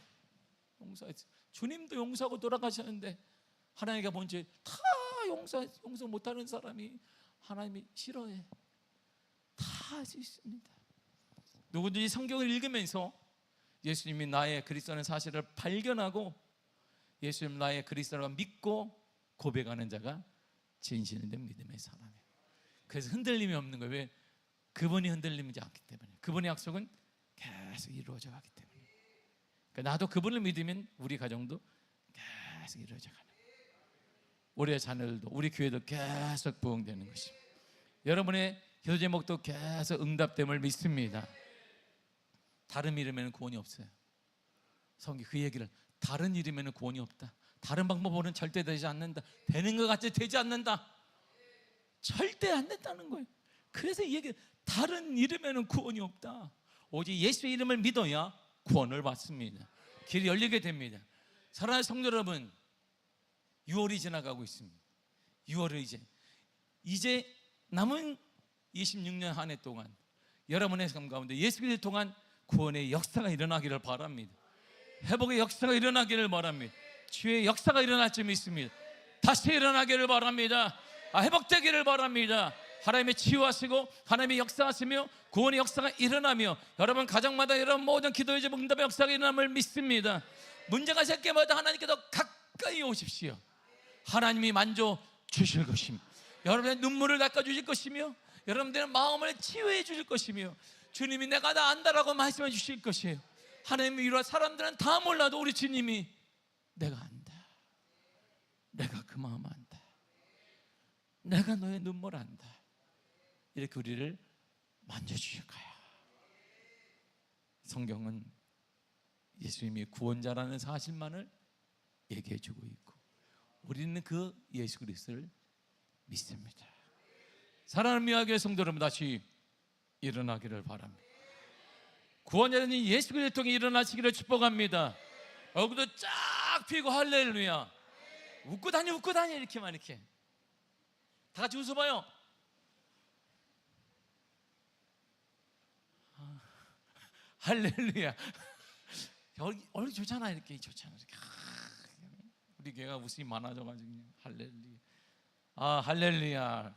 용서하시죠. 주님도 용서하고 돌아가셨는데 하나님과 본질 다 용서 못하는 사람이 하나님이 싫어해. 다 할 수 있습니다. 누구든지 성경을 읽으면서 예수님이 나의 그리스도라는 사실을 발견하고 예수님 나의 그리스도라고 믿고 고백하는 자가 진실된 믿음의 사람이에요. 그래서 흔들림이 없는 거예요. 왜? 그분이 흔들리지 않기 때문에. 그분의 약속은 계속 이루어져 가기 때문에. 그러니까 나도 그분을 믿으면 우리 가정도 계속 이루어져 가는 거예요. 우리의 자녀들도, 우리 교회도 계속 부흥되는 것입니다. 여러분의 기도 제목도 계속 응답됨을 믿습니다. 다른 이름에는 구원이 없어요. 성경 그 얘기를, 다른 이름에는 구원이 없다, 다른 방법으로는 절대 되지 않는다, 되는 것 같이 되지 않는다, 절대 안 된다는 거예요. 그래서 이 얘기, 다른 이름에는 구원이 없다, 오직 예수의 이름을 믿어야 구원을 받습니다. 길이 열리게 됩니다. 사랑하는 성도 여러분, 6월이 지나가고 있습니다. 6월을 이제 남은 26년 한 해 동안 여러분의 삶 가운데 예수 그리스도 통한 구원의 역사가 일어나기를 바랍니다. 회복의 역사가 일어나기를 바랍니다. 치유의 역사가 일어날 줄 믿습니다. 다시 일어나기를 바랍니다. 회복되기를 바랍니다. 하나님의 치유하시고 하나님의 역사하시며 구원의 역사가 일어나며 여러분 가정마다 여러분 모든 기도의 제목 응답의 역사가 일어남을 믿습니다. 문제가 생길 때마다 하나님께 더 가까이 오십시오. 하나님이 만져 주실 것입니다. 여러분의 눈물을 닦아주실 것이며 여러분들의 마음을 치유해 주실 것이며 주님이 내가 다 안다라고 말씀해 주실 것이에요. 하나님의 위로 사람들은 다 몰라도 우리 주님이 내가 안다, 내가 그 마음 안다, 내가 너의 눈물 안다, 이렇게 우리를 만져주실 거야. 성경은 예수님이 구원자라는 사실만을 얘기해 주고 있고 우리는 그 예수 그리스도를 믿습니다. 사랑하는 미화교회 성도 여러분, 다시 일어나기를 바랍니다. 구원자는 예수 그리스도를 통해 일어나시기를 축복합니다. 얼굴도 쫙 펴고 할렐루야, 웃고 다녀 이렇게만, 이렇게 다 같이 웃어봐요. 할렐루야. 얼굴 좋잖아, 이렇게 좋잖아. 우리 교회가 웃음이 많아져가지고 할렐루야. 할렐루야.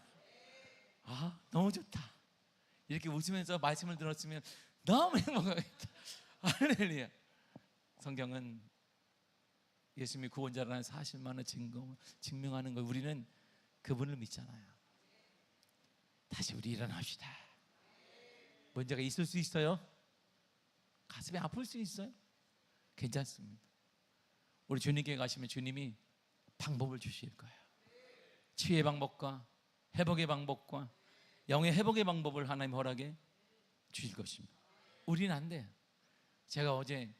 너무 좋다. 이렇게 웃으면서 말씀을 들었으면 너무 행복하겠다. 할렐루야. 성경은 예수님이 구원자라는 사실만을 증명하는 거, 우리는 그분을 믿잖아요. 다시 우리 일어납시다. 문제가 있을 수 있어요. 가슴이 아플 수 있어요. 괜찮습니다. 우리 주님께 가시면 주님이 방법을 주실 거예요. 치유의 방법과 회복의 방법과 영의 회복의 방법을 하나님 허락해 주실 것입니다. 우리는 안 돼요. 제가 어제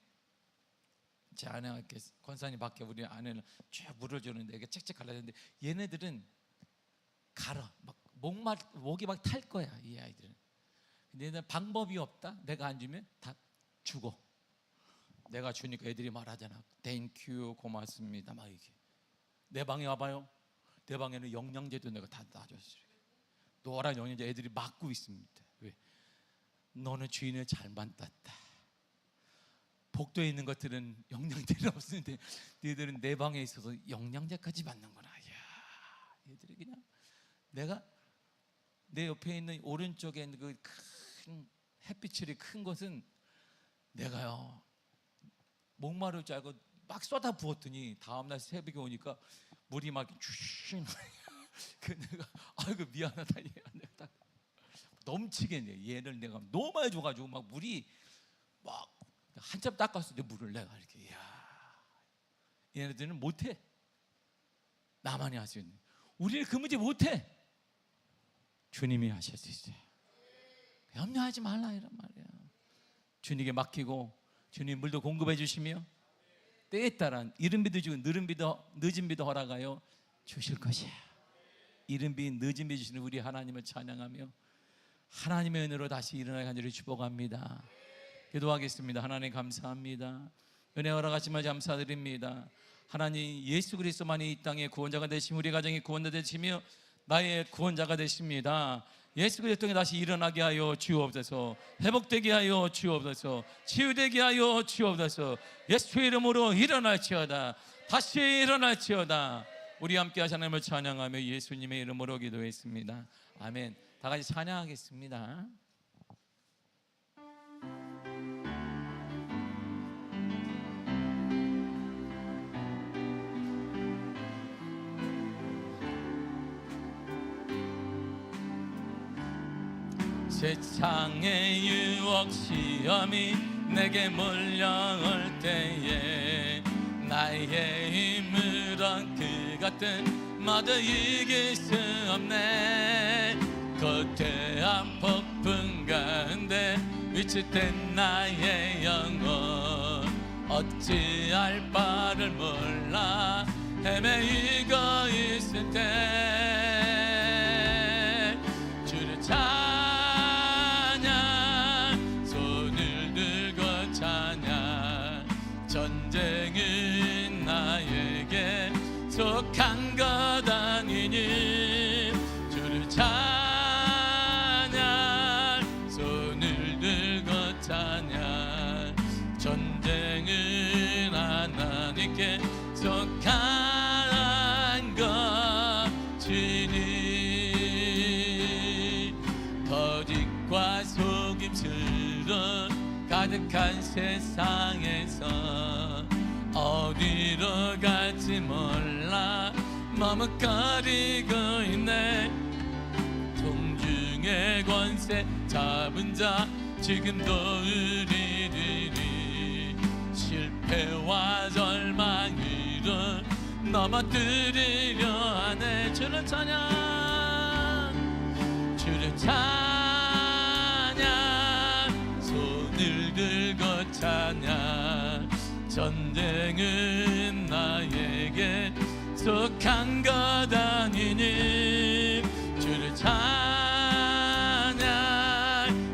제 아내가 이렇게 권사님 밖에 우리 아내를 쭉 물어주는데 이게 책책 갈라졌는데 얘네들은 갈아 막 목이 막 탈 거야, 이 아이들은. 근데 얘네는 방법이 없다. 내가 안 주면 다 죽어. 내가 주니까 애들이 말하잖아. 땡큐, 고맙습니다, 막 이게. 내 방에 와봐요. 내 방에는 영양제도 내가 다 놔줬어요. 노란 영양제 애들이 맞고 있습니다. 왜? 너는 주인을 잘 만났다. 복도에 있는 것들은 영양제는 없는데 너희들은 내 방에 있어서 영양제까지 맞는구나. 이야, 얘들이 그냥 내가 내 옆에 있는 오른쪽에 있는 그 큰 햇빛이 큰 것은 내가요 목마를 줄 알고 막 쏟아 부었더니 다음날 새벽에 오니까 물이 막 쭈쉥. 그 내가 아이고 미안하다, 내가 넘치겠네. 얘를 내가 너무 많이 줘가지고 막 물이 막 한참 닦았을 때 물을 내가 이렇게, 이야, 얘네들은 못해. 나만이 할 수 있는. 우리는 그 문제 못해. 주님이 하실 수 있어요. 염려하지 말라 이란 말이에요. 주님께 맡기고 주님 물도 공급해 주시며 때에 따라 이른 비도 주고 늦은 비도 허락하여 주실 것이야. 이른 비 늦은 비 주시는 우리 하나님을 찬양하며 하나님의 은혜로 다시 일어날 간절히 축복합니다. 기도하겠습니다. 하나님 감사합니다. 은혜 허락하심을 감사드립니다. 하나님 예수 그리스도만이 이 땅의 구원자가 되시며 우리 가정의 구원자 되시며 나의 구원자가 되십니다. 예수 그리스도 통해 다시 일어나게 하여 주옵소서. 회복되게 하여 주옵소서. 치유되게 하여 주옵소서. 예수의 이름으로 일어날지어다. 다시 일어날지어다. 우리 함께 하신 하나님을 찬양하며 예수님의 이름으로 기도했습니다. 아멘. 다 같이 찬양하겠습니다. 세상의 유혹 시험이 내게 몰려올 때에 나의 힘으론 그 같은 모두 이길 수 없네. 거대한 폭풍 가운데 위축된 나의 영혼 어찌할 바를 몰라 헤매이고 있을 때 주를 찬양 손을 들고 찬양 전쟁은 나에게 속한 것 아니니 주를 찬양 손을 들고 찬양 전쟁은 하나님께 속한 것이니 거짓과 속임수로 가득한 세상에서 어디로 갈지 몰라 머뭇거리고 있네. 통중의 권세 잡은 자 지금도 우리들이 실패와 절망으로 넘어뜨리려 하네. 주를 찬양 주를 찬양 손을 들고 찬양 전쟁은 나에게 속한 것 아니니 주를 찬양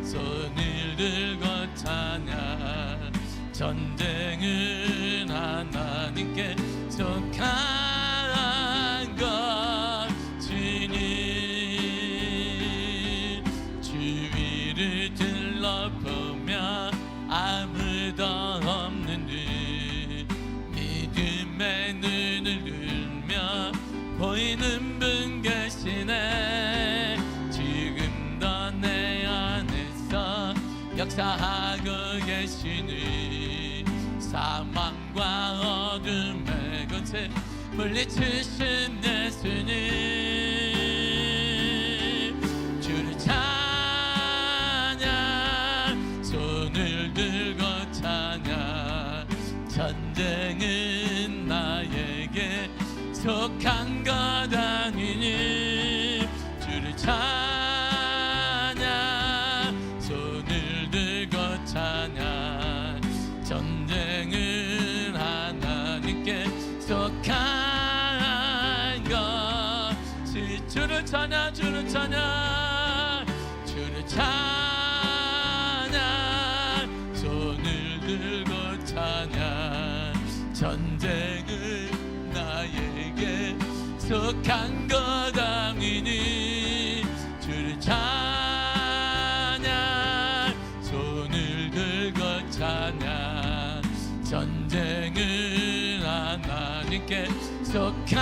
손을 들고 찬양 전쟁은 하나님께 속한 것이니 주위를 둘러보며 아무도 없는 듯 믿음의 눈을 들며 보이는 분 계시네. 지금도 내 안에서 역사하고 계시니 사망과 어둠의 권세 물리치신 예수님 주를 찬양 손을 들고 찬양 전쟁은 나에게 속한 것 아니니 주를 찬양 손을 들고 찬양 전쟁은 하나님께 속한 것이 주를 찬양 주를 찬양 주를 찬양 손을 들고 찬양 전쟁은 나에게 속한 것 아니니 주를 찬양 손을 들고 찬양 전쟁은 하나님께 속한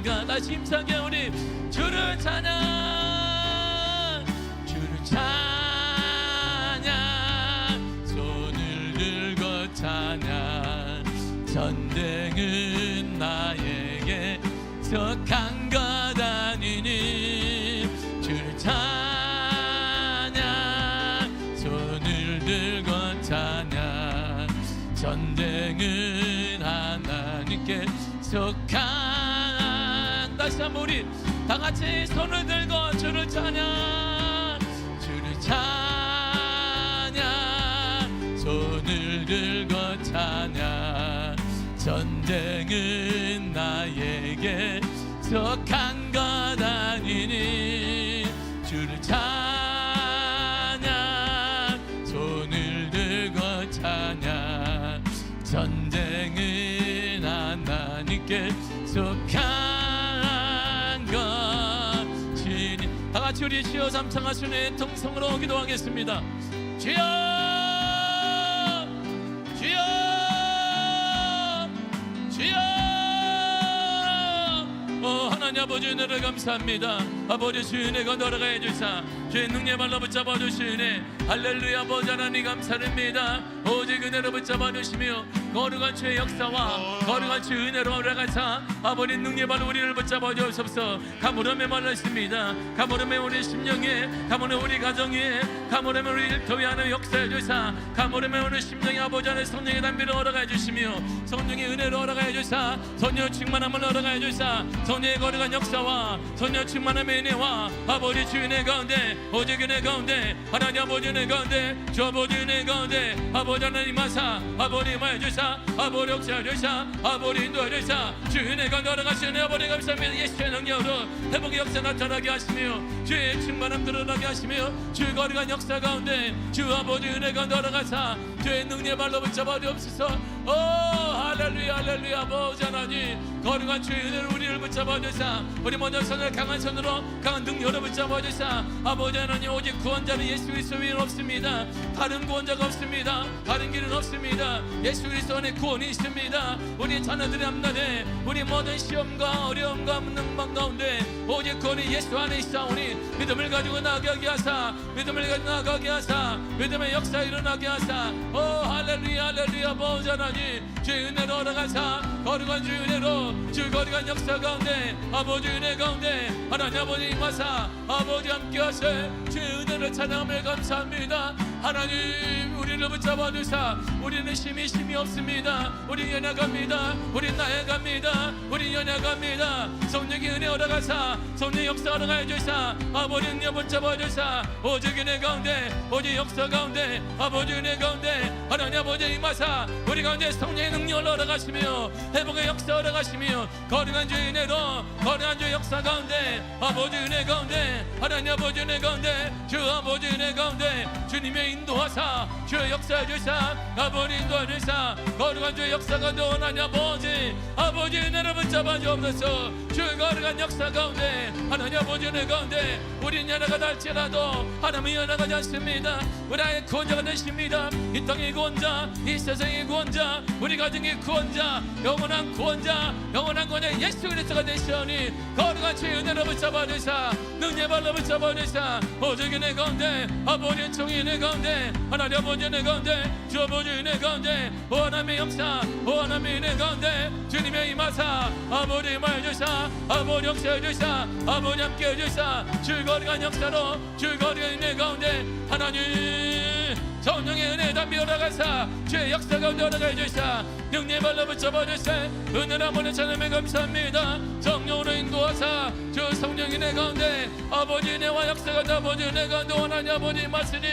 것. 다시 힘차게 우리 주를 찬양 주를 찬양 손을 들고 찬양 전쟁은 나에게 속한 것 아니니 주를 찬양 손을 들고 찬양 전쟁은 하나님께 속한. 다시 한번 우리 다 같이 손을 들고 주를 찬양, 주를 찬양, 손을 들고 찬양. 전쟁은 나에게 속한 것 아니니 주를 찬양, 손을 들고 찬양. 전쟁은 하나님께 속한 것이니. 다같이 우리 주여 삼창하시네 통성으로 기도하겠습니다. 주여, 주여, 주여. 하나님 아버지 은혜를 감사합니다. 아버지 주의 은혜가 돌아가해 주사 주의 능력 발로 붙잡아 주시네. 할렐루야. 아버지 하나님 감사드립니다. 오직 은혜로 붙잡아 주시며 거룩한 주의 역사와 거룩한 주의 은혜로 올라가사 아버지 능력 발로 우리를 붙잡아 주옵소서. 가물음에 말랐습니다. 가물음에 우리 심령에, 가물음에 우리 가정에, 가물음에 우리 일터에 하는 역사해 주사 가물음에 우리 심령에 아버지 하나님 성령의 담비를 허락해 주시며 성령의 은혜로 허락해 주사 성령 충만함을 허락해 주사 성령의 거룩한 역사와 성령 충만함의 은혜와 아버지 주의 은혜 가운데 오직 은혜 가운데 하나님 아버지 은혜 가운데 주 아버지 은혜 가운데 아버지 하나님 하사 아버지 임하여 주사 아버지 역사해 주사 아버지 인도해 주사 주 은혜 가운데 허락하시는 아버지 감사합니다. 예수의 능력으로 회복의 역사 나타나게 하시며 주의 충만함 드러나게 하시며 주의 거룩한 역사 가운데 주 아버지 은혜 가운데 허락하사 주의 능력의 발로 붙잡아 주옵소서. 오 할렐루야 할렐루야. 아버지 하나님 거룩한 주의 은혜를 우리를 붙잡아 주사 우리 먼저 손을 강한 손으로 강한 능력으로 붙잡아 주사 아버지 하나님 오직 구원자는 예수 그리스도 외에는 없습니다. 다른 구원자가 없습니다. 다른 길은 없습니다. 예수 그리스도 안에 구원이 있습니다. 우리 자녀들의 앞날에 우리 모든 시험과 어려움과 능망 가운데 오직 구원이 예수 안에 있사오니 믿음을 가지고 나아가게 하사 믿음을 가지고 나아가게 하사 믿음의 역사 일어나게 하사 오 할렐루야 할렐루야. 아버지 하나님 주의 은혜로 허락하사 거룩한 주의 은혜로 주 거룩한 역사 가운데 아버지 은혜 가운데 하나님 아버지 임하사 아버지 함께 하세 주의 은혜를 찬양하며 감사합니다. 하나님 우리를 붙잡아 주사 우리는 힘이 없습니다. 우리 연약합니다. 우리 나약합니다. 우리 연약합니다. 성령의 은혜 허락하사 성령의 역사 허락하여 주사 아버지 능력 붙잡아 주사 오직 은혜 가운데 오직 역사 가운데 아버지 은혜 가운데 하나님 아버지 임하사 우리 가운데 성령의 능력을 허락하시며 회복의 역사 허락하시며 거룩한 주의 은혜로 거룩한 주의 역사 가운데 아버지 은혜 가운데 하나님 아버지 은혜 가운데 주 아버지 은혜 가운데 주님의 인도하사 주의 역사해 주사 아버지 인도해 주사 거룩한 주의 역사 가운데 하나님 아버지 은혜를 붙잡아 주옵소서. 주의 거룩한 역사 가운데 하나님 아버지 은혜 가운데 우리 연약하다 할지라도 하나님이 연약하지 않습니다. 우리 아예 구원자가 되십니다. 이 땅의 구원자 이 세상의 구원자 우리 가정의 구원자 영원한 구원자 예수 그리스도가 되시오니 거룩한 주의 은혜로 붙잡아 주사 능력 발로 붙잡아 주사 오직 은혜 가운데 아버지 총의 은혜 가운데 하나님 아버지 은혜 가운데 주 아버지 은혜 가운데 하나님의 역사 하나님의 은혜 가운데 주님의 임하사 아버지 임하여 주사 아버지 역사해 주사 아버지 함께 해주사 주 거룩한 역사로 주 거룩한 은혜 가운데 하나님 성령의 은혜 담비 허락하사 주의 역사 가운데 허락해 주사 능력의 발로 붙잡아 주사 은혜를 보내 찬양에 감사합니다. 성령으로 인도하사 주 성령의 은혜 가운데 아버지 은혜와 역사 가운데 아버지 은혜 가운데 원하니 아버지 말씀이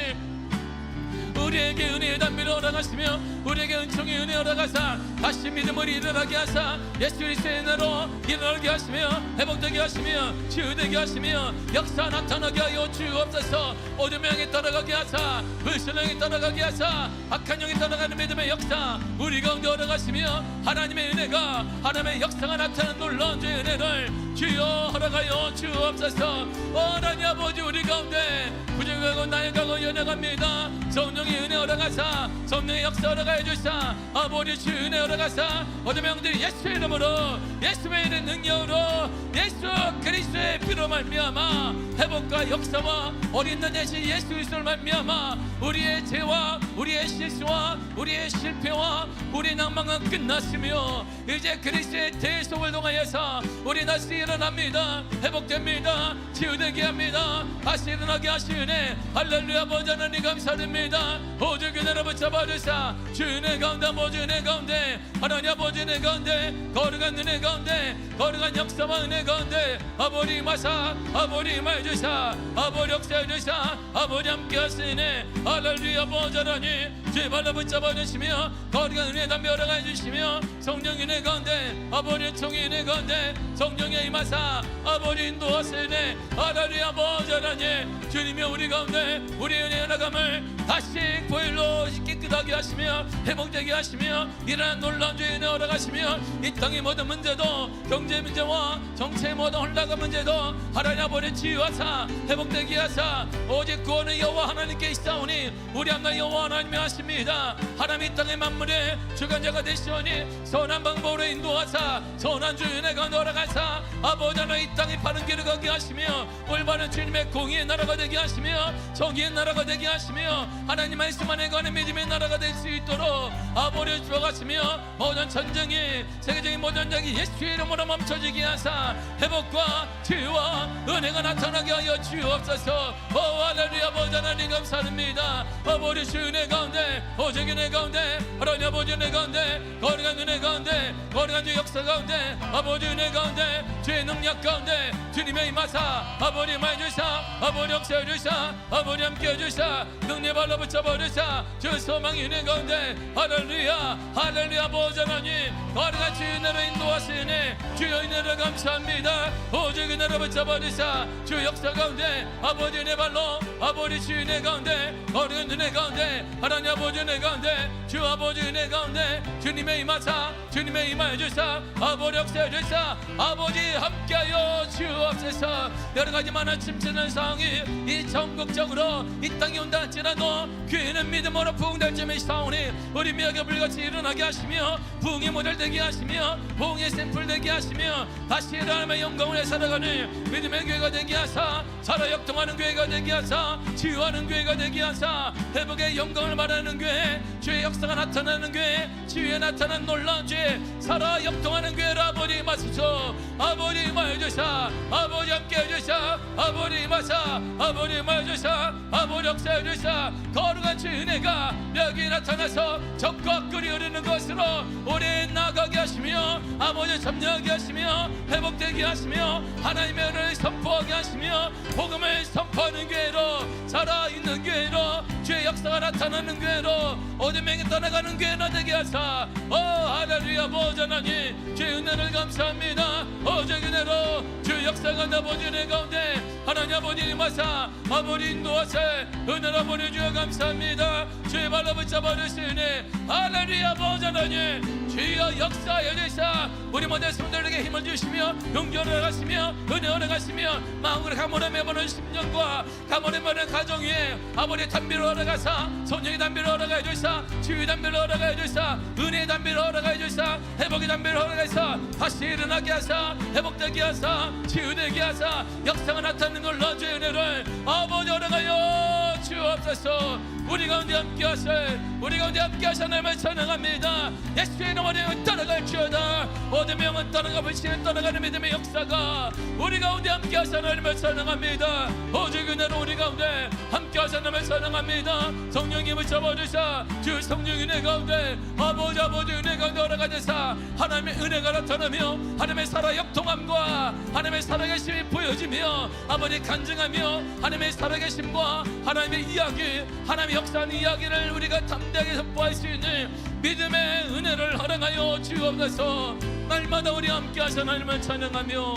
우리에게 은혜의 담비를 허락하시며 우리에게 은총의 은혜 허락하사 다시 믿음을 일어나게 하사 예수 그리스도의 은혜로 일어나게 하시며 회복되게 하시며 치유되게 하시며 역사 나타나게 하여 주옵소서. 어둠의 영이 떠나가게 하사 불신의 영이 떠나가게 하사 악한 영이 떠나가는 믿음의 역사 우리 가운데 허락하시며 하나님의 은혜가 하나님의 역사가 나타나는 놀라운 주의 은혜를 주여 허락하여 주옵소서. 하나님 아버지 우리 가운데 부족하고 나약하고 연약합니다. 성령의 은혜 허락하사 성령의 역사 허락하여 주사 아버지 주의 은혜 허락하사 어둠의 영들이 예수의 이름으로 예수의 이름 능력으로 예수 그리스도의 피로 말미암아 회복과 역사와 어린 날 대신 예수 그리스도를 말미암아 우리의 죄와 우리의 실수와 우리의 실패와 우리의 낭망은 끝났으며 이제 그리스도의 대속을 통하여서 우리 다시 일어납니다. 회복됩니다. 치유되게 합니다. 다시 일어나게 하시네. 할렐루야. 아버지 하나님 감사드립니다. 오직 은혜로 붙잡아 주사 주 은혜 가운데 아버지 은혜 가운데 하나님 아버지 은혜 가운데 거룩한 은혜 가운데 거룩한 역사와 은혜 가운데 아버지 마사 아버지 말주사 아버지 역사해 주사 아버지 함께 하시네 할렐루야. 아버지 하나님 주의 발로 붙잡아 주시며 거룩한 은혜 담배 허락해 주시며 성령 은혜 가운데 아버지 총의 은혜 가운데 성령의 임하사 아버지 인도하시네 할렐루야. 아버지 하나님 주님이 우리 가운데 우리 은혜 하나감을 다시 보일로 깨끗하게 하시며 회복되게 하시며 일어난 놀라운 주의 은혜 허락하시며 이 땅의 모든 문제도 경제 문제와 정체의 모든 혼란과 문제도 하나님 아버지 치유하사 회복되게 하사 오직 구원의 여호와 하나님께 있사오니 우리 하나님 여호와 하나님이 하십니다. 하나님 이 땅의 만물의 주관자가 되시오니 선한 방법으로 인도하사 선한 주의 은혜가 허락하사 아버지 하나님 이 땅에 바른 길을 가게 하시며 올바른 주님의 공의의 나라가 되게 하시며 정의의 나라가 되게 하시며 하나님 말씀 안에 가는 믿음의 나라가 될 수 있도록 아버지 주어가시며 모든 전쟁이 세계적인 모든 전쟁이 예수의 이름으로 멈춰지게 하사 회복과 치유와 은혜가 나타나게 하여 주옵소서. 오 할렐루야. 아버지 하나님 감사합니다. 아버지 주 은혜 가운데 오직 은혜 가운데 하나님 아버지 은혜 가운데 거룩한 은혜 가운데 거룩한 주 역사 가운데 아버지 은혜 가운데 주의 능력 가운데 주님의 임하사 아버지 말주사 아버지 역사해 주사 아버지 함께해 주사 능력 발로 붙잡아 주사 주 소망의 은혜 가운데 할렐루야 할렐루야. 아버지 하나님 거룩한 주 은혜로 인도하시니 주의 은혜를 감사합니다. 오직 은혜로 붙잡아 주사 주 역사 가운데 아버지 은혜 발로 아버지 주 은혜 가운데 거룩한 은혜 가운데 하나님 아버지 은혜 가운데 주 아버지 은혜 가운데 주님의 임하사 주님의 임하여 주사 아버지 역사해 주사 아버지 함께하여 주옵소서. 여러가지 많은 침체는 상황이 이 전국적으로 이 땅에 온다 할지라도 귀는 믿음으로 부흥될 점이 사오니 우리 미역의 불같이 일어나게 하시며 부흥의 모델 되게 하시며 부흥의 샘플 되게 하시며 다시 하나님의 영광을 살아가는 믿음의 교회가 되게 하사 살아 역동하는 교회가 되게 하사 치유하는 교회가 되게 하사 회복의 영광을 말하는 교회 주의 역사가 나타나는 교회 치유에 나타난 놀라운 죄 살아 역동하는 교회로 아버지 임하소서. 아버지 임하여 주사 아버지 함께해 주사 아버지 임하사 아버지 임하여 주사 아버지 역사해 주사 거룩한 주의 은혜가 여기 나타나서 적과 끓이 흐르는 것으로 우리 나가게 하시며 아버지 점령하게 하시며 회복되게 하시며 하나님의 은혜를 선포하게 하시며 복음을 선포하는 교회로 살아있는 교회로 주의 역사가 나타나는 교회로 어둠에 떠나가는 교회나 되게 하사 오 할렐루야. 아버지 하나님 주의 은혜를 감사합니다. 오직 은혜로 주의 역사가 아버지 은혜 가운데 하나님 아버지 임하사 아버지 인도하사 은혜로 아버지 주여 감사합니다. 주의 발로 붙잡아 주시니 할렐루야. 아버지 하나님 주여 역사해 주시사 우리 모든 성도들에게 힘을 주시며 용기를 하시며 은혜를 하시며 마음을 가문에 매보는 심령과 가문에 매보는 가정 위에 아버지 담비를 허락하사 성령의 담비를 허락해 주시사 치유의 담비를 허락해 주시사 은혜의 담비를 허락해 주시사 회복의 담비를 허락해서 다시 일어나게 하사 회복되게 하사 치유되게 하사 역사가 나타나는 놀라운 주의 은혜를 아버지 허락하여 주옵소서. 우리 가운데 함께 하세 우리 가운데 함께 하사 하나님을 찬양합니다. 예수의 이름으로 따라갈지어다. 모든 명은 따라가 불신은 따라가는 믿음의 역사가 우리 가운데 함께 하사 하나님을 찬양합니다. 오직 은혜로 우리 가운데 함께 하사 하나님을 찬양합니다. 성령님을 잡아주사 주 성령 은혜 가운데 아버지 은혜 가운데 허락하셔서 하나님의 은혜가 나타나며 하나님의 살아 역동함과 하나님의 살아계심이 보여지며 아버지 간증하며 하나님의 살아계심과 하나님의 이야기 하나님의 역사하는 이야기를 우리가 담대하게 선포할 수 있는 믿음의 은혜를 허락하여 주옵소서. 날마다 우리 함께 하사 하나님을 찬양하며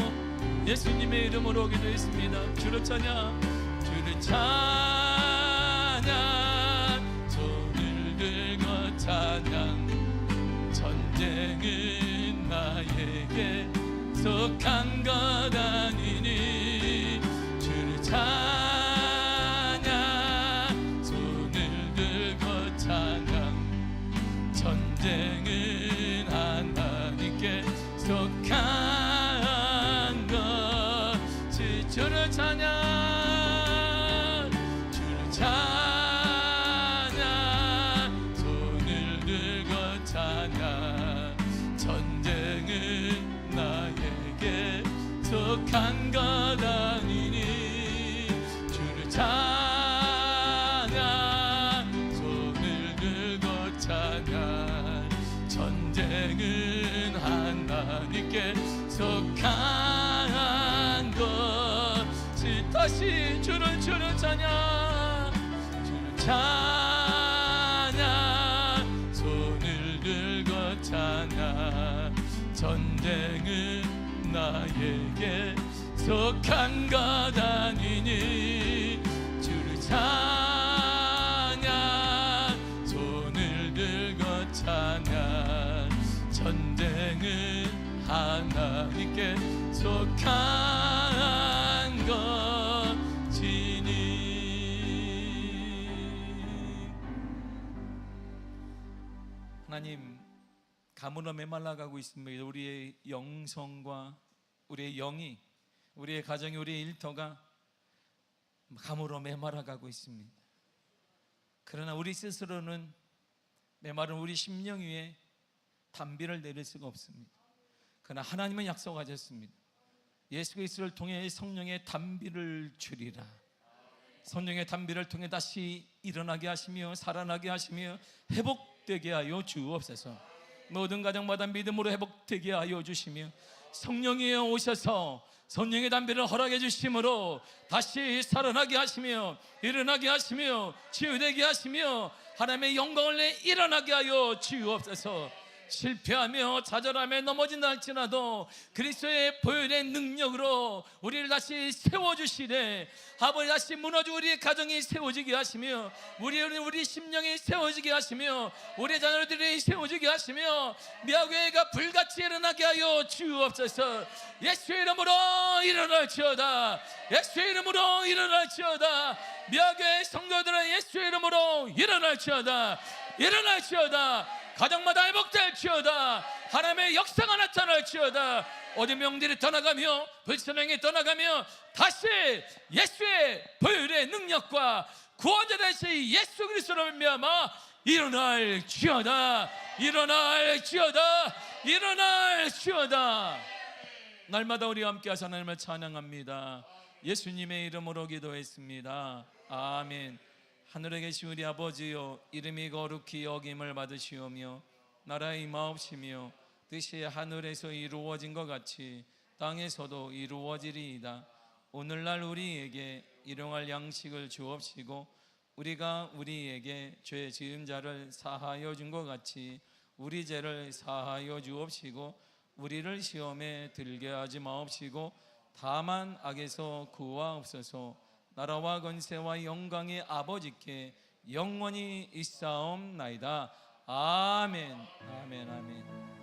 예수님의 이름으로 기도했습니다. 주를 찬양 주를 찬양 손을 들고 찬양 전쟁은 나에게 속한 것 아니니 주를 찬양 손을 들고 찬양 전쟁은 하나님께 속한 것이 주를 찬양 주를 찬양 손을 들고 찬양 전쟁은 나에게 속한 것 아니니 전쟁은 하나님께 속한 것이 다시 주는 찬양, 주는 찬양, 손을 들고 찬양. 전쟁은 나에게 속한 것 아니니 주를 찬양, 손을 들고 찬양. 전쟁은 하나님께 속한 것이니. 하나님, 가물어 메말라가고 있습니다. 우리의 영성과 우리의 영이, 우리의 가정이, 우리의 일터가 가물어 메말아가고 있습니다. 그러나 우리 스스로는 메마른 우리 심령 위에 단비를 내릴 수가 없습니다. 그러나 하나님은 약속하셨습니다. 예수 그리스도를 통해 성령의 단비를 주리라. 성령의 단비를 통해 다시 일어나게 하시며 살아나게 하시며 회복되게 하여 주옵소서. 모든 가정마다 믿음으로 회복되게 하여 주시며 성령이 오셔서 성령의 단비를 허락해 주심으로 다시 살아나게 하시며 일어나게 하시며 치유되게 하시며 하나님의 영광을 내 일어나게 하여 주옵소서. 실패하며 좌절하며 넘어진다 할지라도 그리스도의 보혈의 능력으로 우리를 다시 세워주시되 아버지, 다시 무너진 우리의 가정이 세워지게 하시며 우리 심령이 세워지게 하시며 우리 자녀들이 세워지게 하시며 미아교회가 불같이 일어나게 하여 주옵소서. 예수의 이름으로 일어날지어다. 예수의 이름으로 일어날지어다. 미아교회 성도들은 예수의 이름으로 일어날지어다. 일어날지어다. 가정마다 회복될지어다. 하나님의 역사가 나타날지어다. 어둠 영들이 떠나가며 불선행이 떠나가며 다시 예수의 보혈의 능력과 구원자 되신 예수 그리스도로 말미암아 일어날지어다. 일어날지어다. 일어날지어다. 날마다 우리와 함께 하사 하나님을 찬양합니다. 예수님의 이름으로 기도했습니다. 아멘. 하늘에 계신 우리 아버지여, 이름이 거룩히 여김을 받으시오며 나라의 임하옵시며 뜻이 하늘에서 이루어진 것 같이 땅에서도 이루어지리이다. 오늘날 우리에게 일용할 양식을 주옵시고 우리가 우리에게 죄 지은 자를 사하여 준 것 같이 우리 죄를 사하여 주옵시고 우리를 시험에 들게 하지 마옵시고 다만 악에서 구하옵소서. 나라와 권세와 영광의 아버지께 영원히 있사옵나이다. 아멘. 아멘. 아멘.